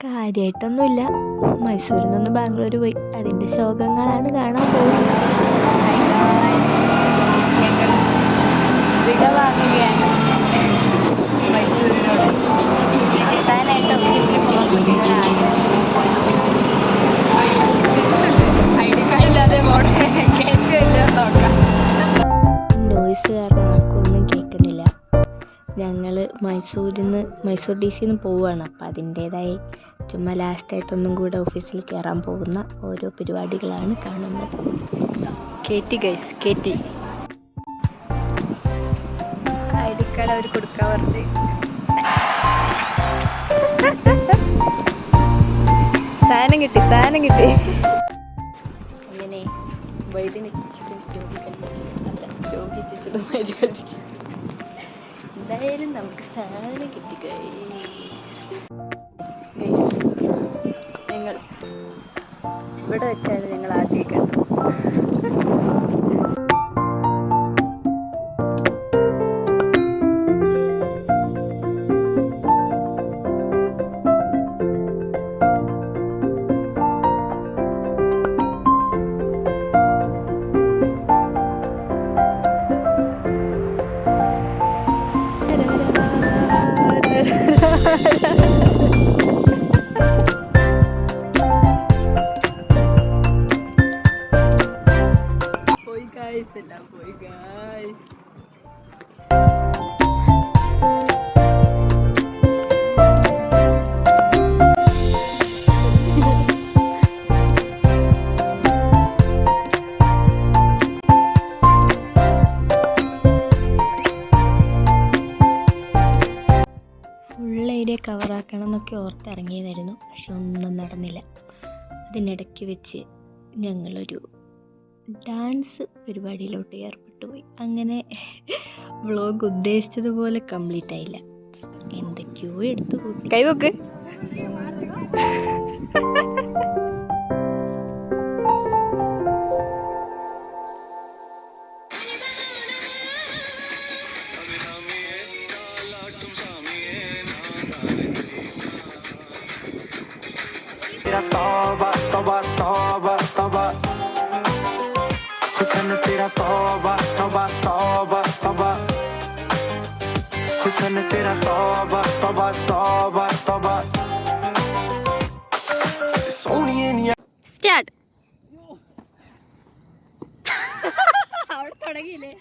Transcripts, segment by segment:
കാര്യമായിട്ടൊന്നുമില്ല. മൈസൂരിൽ നിന്ന് ബാംഗ്ലൂർ പോയി, അതിൻ്റെ ശോകങ്ങളാണ് കാണാൻ പോകുന്നത്. ഞങ്ങൾ വിട വാങ്ങുകയാണ് മൈസൂരിനോട്. അവസാനമായിട്ട് ഓഫീസിൽ പോകാൻ കുട്ടികളുടെ ഐ ഡി കാർഡ് ഇല്ലാതെ പോകണേ കേൾക്കില്ല നോക്കാം. നോയ്സ് കാരണം ആർക്കൊന്നും കേൾക്കുന്നില്ല. ഞങ്ങൾ മൈസൂർ DC പോവുകയാണ്. അപ്പം അതിൻ്റേതായി ചുമ്മാ ലാസ്റ്റായിട്ടൊന്നും കൂടെ ഓഫീസിൽ കയറാൻ പോകുന്ന ഓരോ പരിപാടികളാണ് കാണുന്നത്. കേറ്റി ഗൈസ്, കേറ്റി ഐ ഡി കാർഡ് അവർ കൊടുക്കാൻ പറഞ്ഞ് സാധനം കിട്ടി അങ്ങനെ വൈദ്യനിച്ചിട്ടും രോഗിച്ചിട്ടും മരി കളിച്ചു. എന്തായാലും നമുക്ക് സാധനം കിട്ടി. ഞങ്ങൾ ഇവിടെ വെച്ചാണ് ഞങ്ങൾ ആദ്യം കണ്ടത്. പോയി ഗായ്സ്. ഫുൾ ഏരിയ കവറാക്കണം എന്നൊക്കെ ഓർത്തിറങ്ങിയതായിരുന്നു. പക്ഷെ ഒന്നും നടന്നില്ല. അതിനിടയ്ക്ക് വെച്ച് ഞങ്ങളൊരു ഡാൻസ് പരിപാടിയിലോട്ട് ഏർപ്പെട്ടു പോയി. അങ്ങനെ വ്ളോഗ് ഉദ്ദേശിച്ചതുപോലെ കംപ്ലീറ്റ് ആയില്ല. എന്തൊക്കെയോ എടുത്തു കൂട്ടി. കൈവക്ക് तौबा तौबा तौबा तौबा हुस्न तेरा तौबा तौबा तौबा तौबा हुस्न तेरा तौबा तौबा तौबा तौबा सोनिए निया സ്റ്റാർട്ട്. അവിടെ തുടങ്ങിയില്ലേ?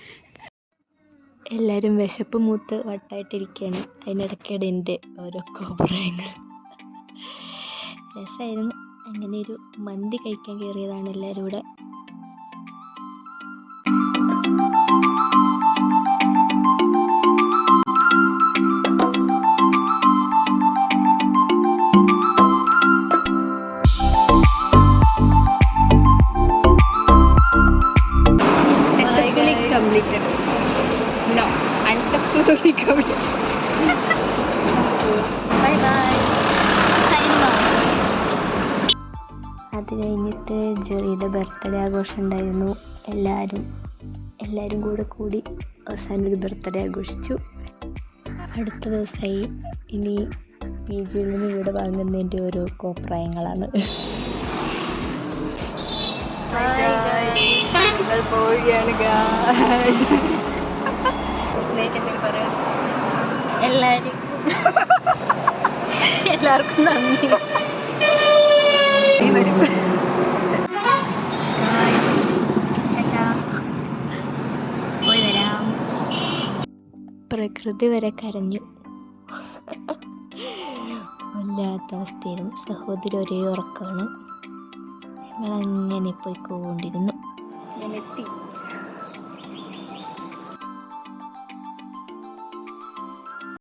എല്ലാവരും വിശപ്പ് മൂത്ത് വട്ടായിട്ടിരിക്കുകയാണ്. അതിനിടയ്ക്കിടെ എൻ്റെ ഓരോ കോപ്രായങ്ങൾ. രസമായിരുന്നു. അങ്ങനെ ഒരു മന്തി കഴിക്കാൻ കയറിയതാണ് എല്ലാവരും കൂടെ. Completed. No, unsuccessfully completed. Bye bye. Signing off. അത് കഴിഞ്ഞിട്ട് ജെറിയുടെ ബർത്ത്ഡേ ആഘോഷം ഉണ്ടായിരുന്നു. എല്ലാവരും കൂടി അവസാനം ഒരു ബർത്ത്ഡേ ആഘോഷിച്ചു. അടുത്ത ദിവസമായി ഇനി PG നിന്ന് ഇവിടെ വാങ്ങുന്നതിൻ്റെ ഓരോ കോപ്രായങ്ങളാണ്. ഞങ്ങൾ പോവുകയാണ്. സ്നേഹിക്കെന്തെങ്കിലും പറയാം. എല്ലാവർക്കും നന്ദി. പോയി വരാം. പ്രകൃതി വരെ കരഞ്ഞു. വല്ലാത്ത അവസ്ഥയായിരുന്നു. സഹോദരി ഒരേ ഉറക്കമാണ്. ഞങ്ങളങ്ങനെ പോയിക്കൊണ്ടിരുന്നു. ഞാൻ എത്തി.